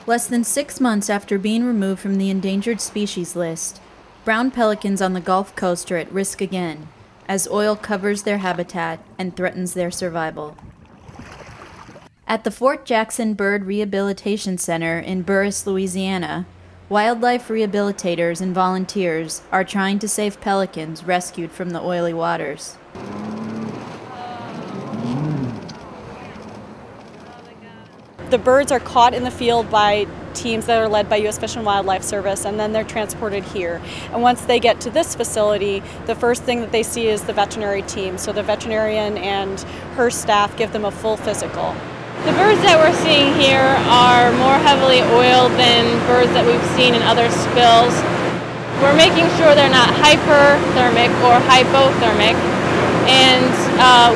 Less than 6 months after being removed from the endangered species list, brown pelicans on the Gulf Coast are at risk again, as oil covers their habitat and threatens their survival. At the Fort Jackson Bird Rehabilitation Center in Burris, Louisiana, wildlife rehabilitators and volunteers are trying to save pelicans rescued from the oily waters. The birds are caught in the field by teams that are led by U.S. Fish and Wildlife Service, and then they're transported here. And once they get to this facility, the first thing that they see is the veterinary team. So the veterinarian and her staff give them a full physical. The birds that we're seeing here are more heavily oiled than birds that we've seen in other spills. We're making sure they're not hyperthermic or hypothermic, and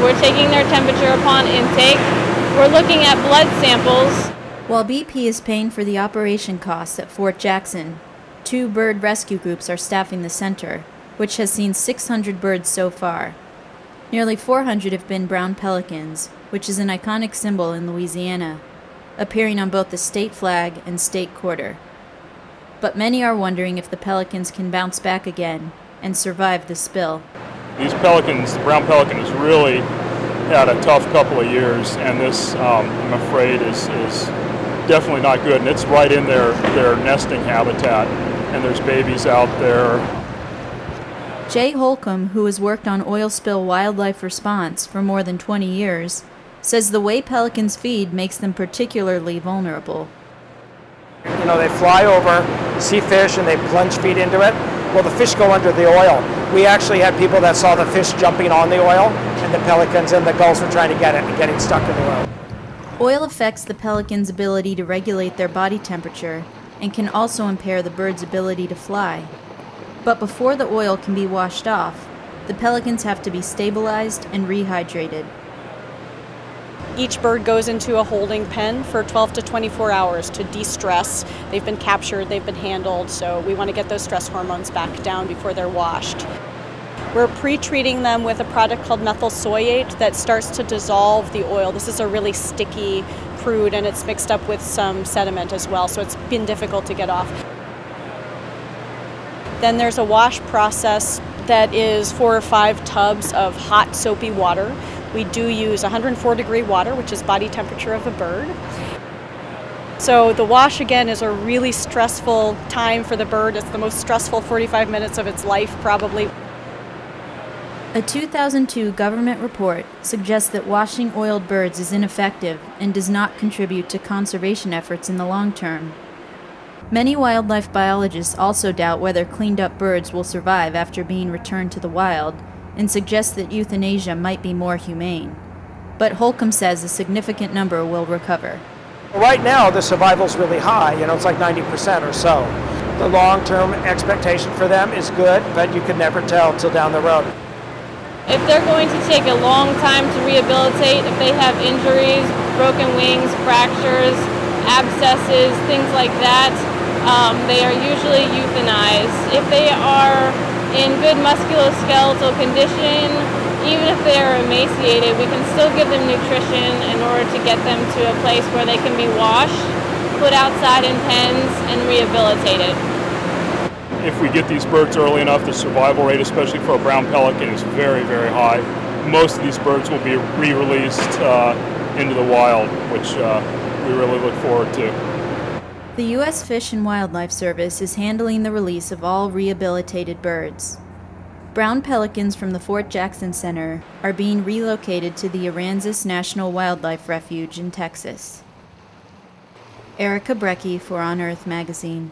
we're taking their temperature upon intake. We're looking at blood samples. While BP is paying for the operation costs at Fort Jackson, 2 bird rescue groups are staffing the center, which has seen 600 birds so far. Nearly 400 have been brown pelicans, which is an iconic symbol in Louisiana, appearing on both the state flag and state quarter. But many are wondering if the pelicans can bounce back again and survive the spill. These pelicans, the brown pelican, has really had a tough couple of years, and this, I'm afraid, is definitely not good. And it's right in their nesting habitat, and there's babies out there. Jay Holcomb, who has worked on oil spill wildlife response for more than 20 years, says the way pelicans feed makes them particularly vulnerable. You know, they fly over, see fish, and they plunge feet into it. Well, the fish go under the oil. We actually had people that saw the fish jumping on the oil, and the pelicans and the gulls were trying to get it and getting stuck in the oil. Oil affects the pelican's ability to regulate their body temperature and can also impair the bird's ability to fly. But before the oil can be washed off, the pelicans have to be stabilized and rehydrated. Each bird goes into a holding pen for 12 to 24 hours to de-stress. They've been captured, they've been handled, so we want to get those stress hormones back down before they're washed. We're pre-treating them with a product called methyl soyate that starts to dissolve the oil. This is a really sticky crude, and it's mixed up with some sediment as well, so it's been difficult to get off. Then there's a wash process that is 4 or 5 tubs of hot soapy water. We do use 104-degree water, which is body temperature of a bird. So the wash, again, is a really stressful time for the bird. It's the most stressful 45 minutes of its life, probably. A 2002 government report suggests that washing oiled birds is ineffective and does not contribute to conservation efforts in the long term. Many wildlife biologists also doubt whether cleaned-up birds will survive after being returned to the wild, and suggest that euthanasia might be more humane. But Holcomb says a significant number will recover. Right now, the survival's really high. You know, it's like 90% or so. The long-term expectation for them is good, but you can never tell till down the road. If they're going to take a long time to rehabilitate, if they have injuries, broken wings, fractures, abscesses, things like that, they are usually euthanized. If they are in good musculoskeletal condition, even if they are emaciated, we can still give them nutrition in order to get them to a place where they can be washed, put outside in pens, and rehabilitated. If we get these birds early enough, the survival rate, especially for a brown pelican, is very, very high. Most of these birds will be re-released into the wild, which we really look forward to. The U.S. Fish and Wildlife Service is handling the release of all rehabilitated birds. Brown pelicans from the Fort Jackson Center are being relocated to the Aransas National Wildlife Refuge in Texas. Erica Brecky for On Earth magazine.